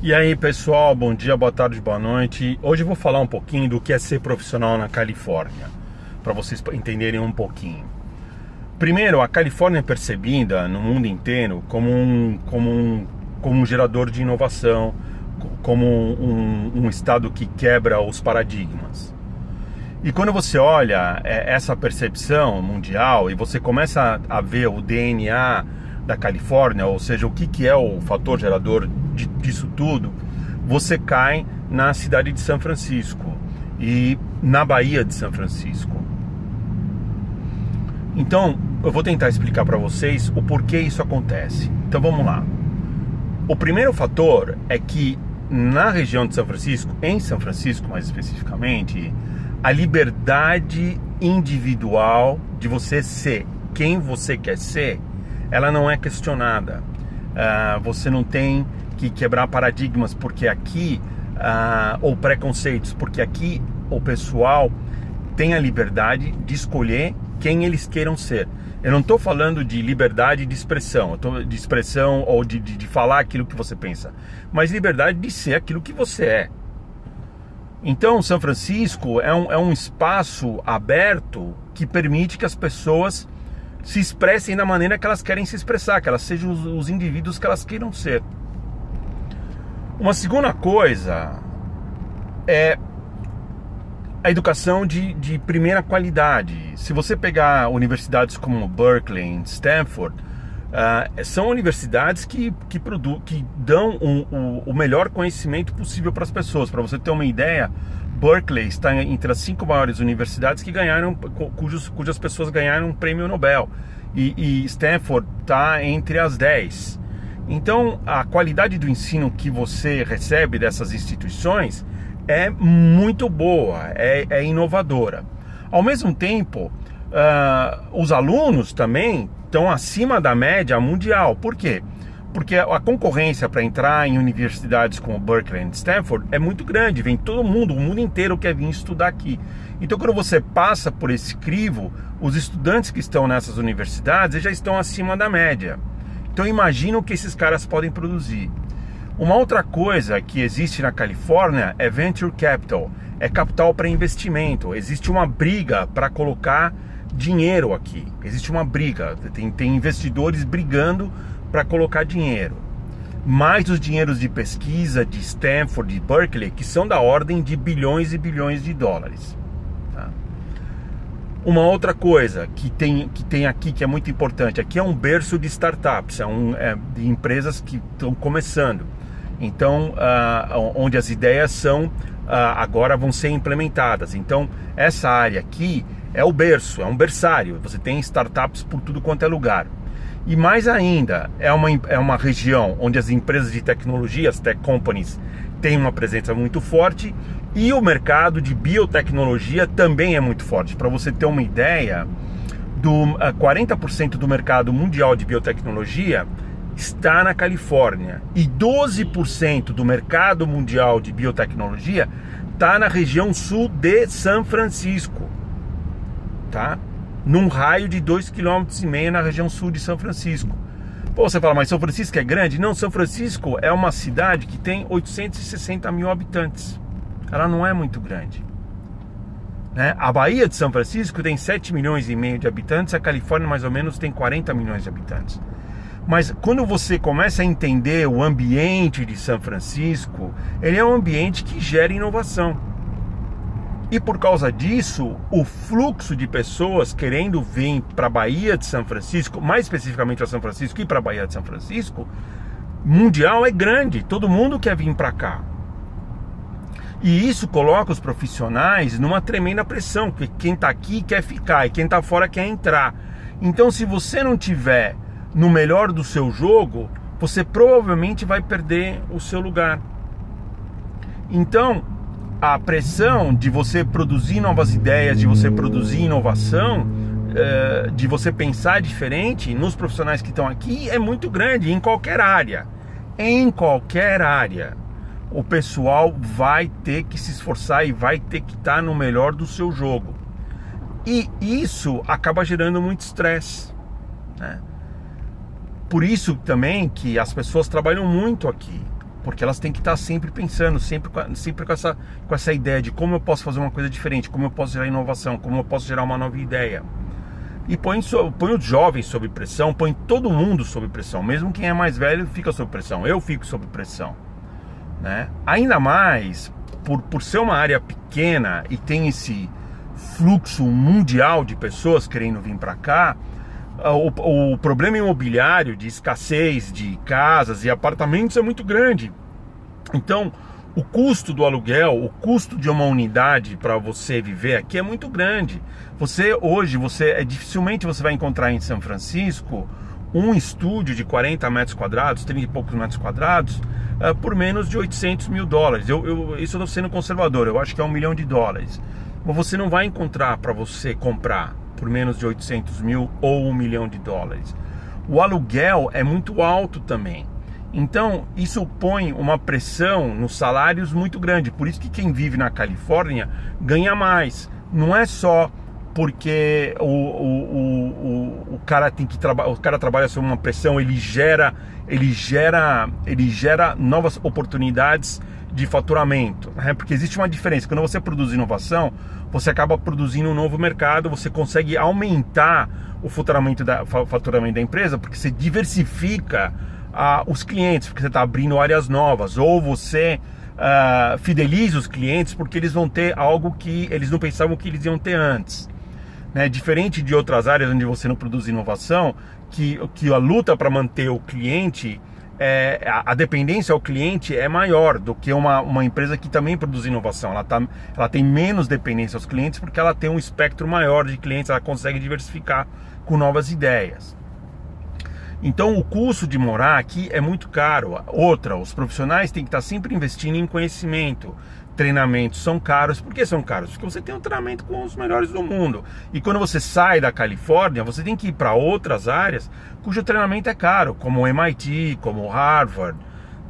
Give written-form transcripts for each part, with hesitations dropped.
E aí pessoal, bom dia, boa tarde, boa noite. Hoje eu vou falar um pouquinho do que é ser profissional na Califórnia, para vocês entenderem um pouquinho. Primeiro, a Califórnia é percebida no mundo inteiro como um gerador de inovação, como um estado que quebra os paradigmas. E quando você olha essa percepção mundial e você começa a ver o DNA da Califórnia, ou seja, o que é o fator gerador disso tudo, você cai na cidade de São Francisco e na Baía de São Francisco. Então, eu vou tentar explicar para vocês o porquê isso acontece. Então vamos lá. O primeiro fator é que na região de São Francisco, em São Francisco mais especificamente, a liberdade individual de você ser quem você quer ser, ela não é questionada. Você não tem que quebrar paradigmas, porque aqui, ou preconceitos, porque aqui o pessoal tem a liberdade de escolher quem eles queiram ser. Eu não estou falando de liberdade de expressão, ou de falar aquilo que você pensa, mas liberdade de ser aquilo que você é. Então, São Francisco é um espaço aberto que permite que as pessoas se expressem da maneira que elas querem se expressar, que elas sejam os indivíduos que elas queiram ser. Uma segunda coisa é a educação de primeira qualidade. Se você pegar universidades como Berkeley e Stanford, são universidades que dão o melhor conhecimento possível para as pessoas. Para você ter uma ideia, Berkeley está entre as 5 maiores universidades que ganharam, cujas pessoas ganharam um prêmio Nobel, e Stanford está entre as 10. Então, a qualidade do ensino que você recebe dessas instituições é muito boa, é inovadora. Ao mesmo tempo, os alunos também estão acima da média mundial. Por quê? Porque a concorrência para entrar em universidades como Berkeley e Stanford é muito grande. Vem todo mundo, o mundo inteiro quer vir estudar aqui. Então, quando você passa por esse crivo, os estudantes que estão nessas universidades já estão acima da média. Então, imagina o que esses caras podem produzir. Uma outra coisa que existe na Califórnia é Venture Capital, é capital para investimento. Existe uma briga para colocar dinheiro aqui, existe uma briga, tem investidores brigando para colocar dinheiro. Mais os dinheiros de pesquisa de Stanford e Berkeley, que são da ordem de bilhões e bilhões de dólares. Tá? Uma outra coisa que tem aqui, que é muito importante, aqui é um berço de startups, de empresas que estão começando. Então, onde as ideias agora vão ser implementadas. Então, essa área aqui é o berço, é um berçário. Você tem startups por tudo quanto é lugar. E mais ainda, é uma região onde as empresas de tecnologia, as tech companies, têm uma presença muito forte, e o mercado de biotecnologia também é muito forte. Para você ter uma ideia, 40% do mercado mundial de biotecnologia está na Califórnia, e 12% do mercado mundial de biotecnologia está na região sul de São Francisco, tá? Num raio de 2,5 km na região sul de São Francisco. Pô, você fala, mas São Francisco é grande? Não, São Francisco é uma cidade que tem 860 mil habitantes. Ela não é muito grande, né? A Baía de São Francisco tem 7,5 milhões de habitantes, a Califórnia mais ou menos tem 40 milhões de habitantes. Mas quando você começa a entender o ambiente de São Francisco, ele é um ambiente que gera inovação. E por causa disso, o fluxo de pessoas querendo vir para a Baía de São Francisco, mais especificamente para São Francisco e para a Baía de São Francisco, mundial, é grande. Todo mundo quer vir para cá. E isso coloca os profissionais numa tremenda pressão, porque quem está aqui quer ficar e quem está fora quer entrar. Então, se você não tiver no melhor do seu jogo, você provavelmente vai perder o seu lugar. Então, a pressão de você produzir novas ideias, de você produzir inovação, de você pensar diferente nos profissionais que estão aqui é muito grande, em qualquer área. Em qualquer área, o pessoal vai ter que se esforçar e vai ter que estar no melhor do seu jogo. E isso acaba gerando muito estresse, né? Por isso também que as pessoas trabalham muito aqui. porque elas têm que estar sempre pensando, sempre com essa ideia de como eu posso fazer uma coisa diferente, como eu posso gerar inovação, como eu posso gerar uma nova ideia. E põe os jovens sob pressão, põe todo mundo sob pressão, mesmo quem é mais velho fica sob pressão, eu fico sob pressão, né? Ainda mais por ser uma área pequena e tem esse fluxo mundial de pessoas querendo vir para cá, o problema imobiliário de escassez de casas e apartamentos é muito grande. Então o custo do aluguel, o custo de uma unidade para você viver aqui é muito grande. Hoje dificilmente você vai encontrar em São Francisco um estúdio de 40 metros quadrados, 30 e poucos metros quadrados, por menos de 800 mil dólares. Isso eu estou sendo conservador, eu acho que é $1 milhão. Mas você não vai encontrar para você comprar por menos de 800 mil ou $1 milhão. O aluguel é muito alto também. Então isso põe uma pressão nos salários muito grande. Por isso que quem vive na Califórnia ganha mais. Não é só porque o cara tem que o cara trabalha sob uma pressão, ele gera novas oportunidades de faturamento, né? Porque existe uma diferença. Quando você produz inovação, você acaba produzindo um novo mercado, você consegue aumentar o faturamento da empresa, porque você diversifica os clientes, porque você está abrindo áreas novas, ou você fideliza os clientes porque eles vão ter algo que eles não pensavam que eles iam ter antes, né? Diferente de outras áreas onde você não produz inovação, que a luta para manter o cliente, a dependência ao cliente é maior do que uma empresa que também produz inovação. Ela tem menos dependência aos clientes porque ela tem um espectro maior de clientes, ela consegue diversificar com novas ideias. Então o custo de morar aqui é muito caro. Os profissionais têm que estar sempre investindo em conhecimento. Treinamentos são caros. Por que são caros? Porque você tem um treinamento com os melhores do mundo. E quando você sai da Califórnia, você tem que ir para outras áreas cujo treinamento é caro, como o MIT, como o Harvard,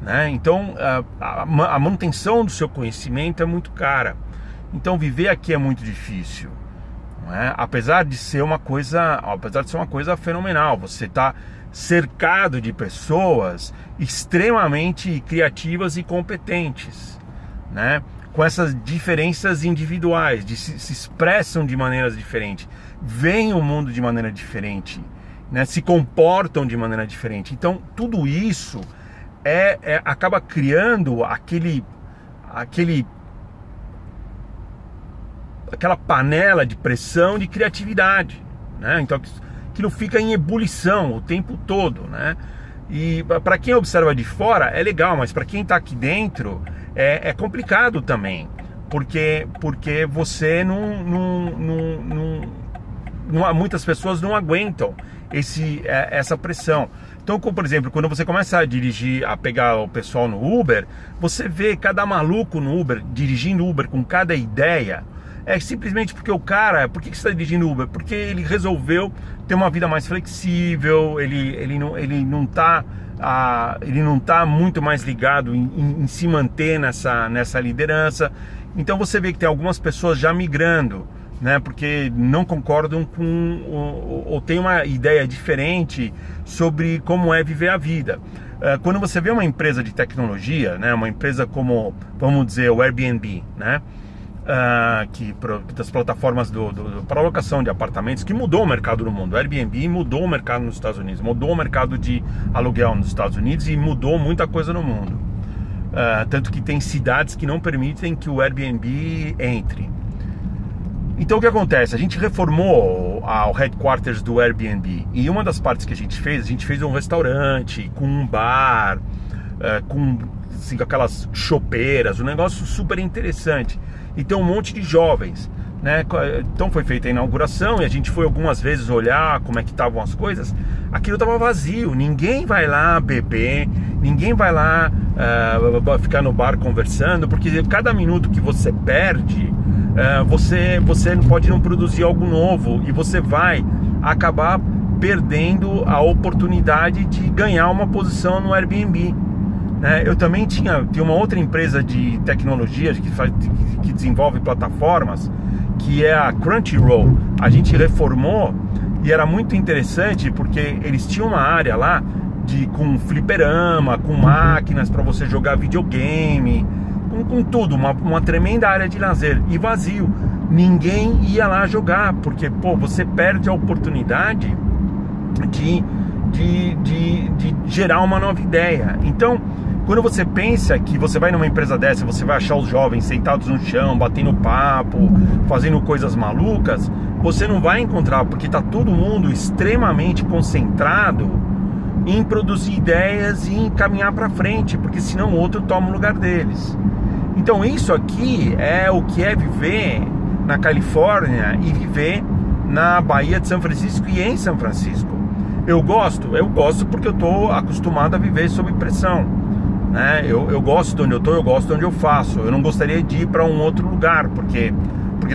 né? Então a manutenção do seu conhecimento é muito cara. Então viver aqui é muito difícil, não é? Apesar de ser uma coisa fenomenal. Você está cercado de pessoas extremamente criativas e competentes, né? Com essas diferenças individuais, se expressam de maneiras diferentes, veem o mundo de maneira diferente, né? Se comportam de maneira diferente. Então tudo isso acaba criando aquela panela de pressão de criatividade, né? Então aquilo fica em ebulição o tempo todo, né? E para quem observa de fora é legal, mas para quem está aqui dentro é complicado também, porque você muitas pessoas não aguentam essa pressão. Então, como por exemplo, quando você começa a dirigir, a pegar o pessoal no Uber, você vê cada maluco no Uber dirigindo Uber com cada ideia. É simplesmente porque por que você está dirigindo Uber? Porque ele resolveu ter uma vida mais flexível, ele não está muito mais ligado em se manter nessa liderança. Então você vê que tem algumas pessoas já migrando, né? Porque não concordam ou tem uma ideia diferente sobre como é viver a vida. Quando você vê uma empresa de tecnologia, né? Uma empresa como, vamos dizer, o Airbnb, né? Das plataformas para alocação de apartamentos, que mudou o mercado no mundo. O Airbnb mudou o mercado nos Estados Unidos, mudou o mercado de aluguel nos Estados Unidos e mudou muita coisa no mundo. Tanto que tem cidades que não permitem que o Airbnb entre. Então o que acontece? A gente reformou o headquarters do Airbnb, e uma das partes que a gente fez um restaurante com um bar, com assim, aquelas chopeiras, um negócio super interessante. E tem um monte de jovens, né? Então foi feita a inauguração e a gente foi algumas vezes olhar como é que estavam as coisas. Aquilo estava vazio, ninguém vai lá beber, ninguém vai lá ficar no bar conversando, porque cada minuto que você perde, você pode não produzir algo novo e você vai acabar perdendo a oportunidade de ganhar uma posição no Airbnb. Eu também tinha uma outra empresa de tecnologia que desenvolve plataformas, que é a Crunchyroll. A gente reformou e era muito interessante porque eles tinham uma área lá com fliperama, com máquinas para você jogar videogame, com tudo, uma tremenda área de lazer, e vazio. Ninguém ia lá jogar, porque pô, você perde a oportunidade de gerar uma nova ideia. Então, quando você pensa que você vai numa empresa dessa, você vai achar os jovens sentados no chão, batendo papo, fazendo coisas malucas, você não vai encontrar, porque está todo mundo extremamente concentrado em produzir ideias e em caminhar para frente, porque senão o outro toma o lugar deles. Então isso aqui é o que é viver na Califórnia e viver na Baía de São Francisco e em São Francisco. Eu gosto porque eu estou acostumado a viver sob pressão, né? Eu gosto de onde eu estou, eu gosto de onde eu faço. Eu não gostaria de ir para um outro lugar, porque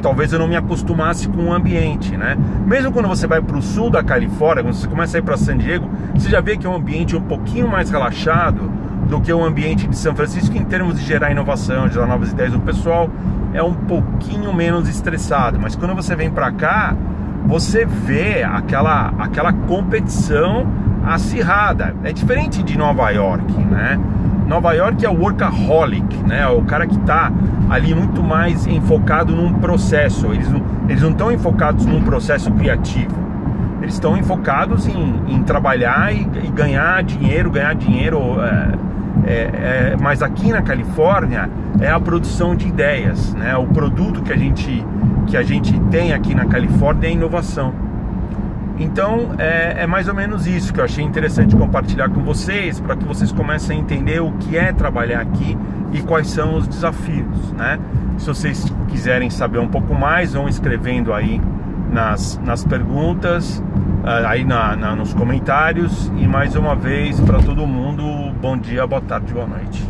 talvez eu não me acostumasse com o ambiente, né? Mesmo quando você vai para o sul da Califórnia, quando você começa a ir para San Diego, você já vê que é um ambiente um pouquinho mais relaxado do que o ambiente de São Francisco em termos de gerar inovação, de gerar novas ideias. O pessoal é um pouquinho menos estressado, mas quando você vem para cá, você vê aquela competição acirrada. É diferente de Nova York, né? Nova York é o workaholic, né? É o cara que está ali muito mais enfocado num processo. Eles não estão enfocados num processo criativo. Eles estão enfocados em trabalhar e ganhar dinheiro. Mas aqui na Califórnia é a produção de ideias, né? O produto que a gente tem aqui na Califórnia é a inovação. Então é mais ou menos isso que eu achei interessante compartilhar com vocês, para que vocês comecem a entender o que é trabalhar aqui e quais são os desafios, né? Se vocês quiserem saber um pouco mais, vão escrevendo aí nas perguntas, aí nos comentários. E mais uma vez, para todo mundo, bom dia, boa tarde, boa noite.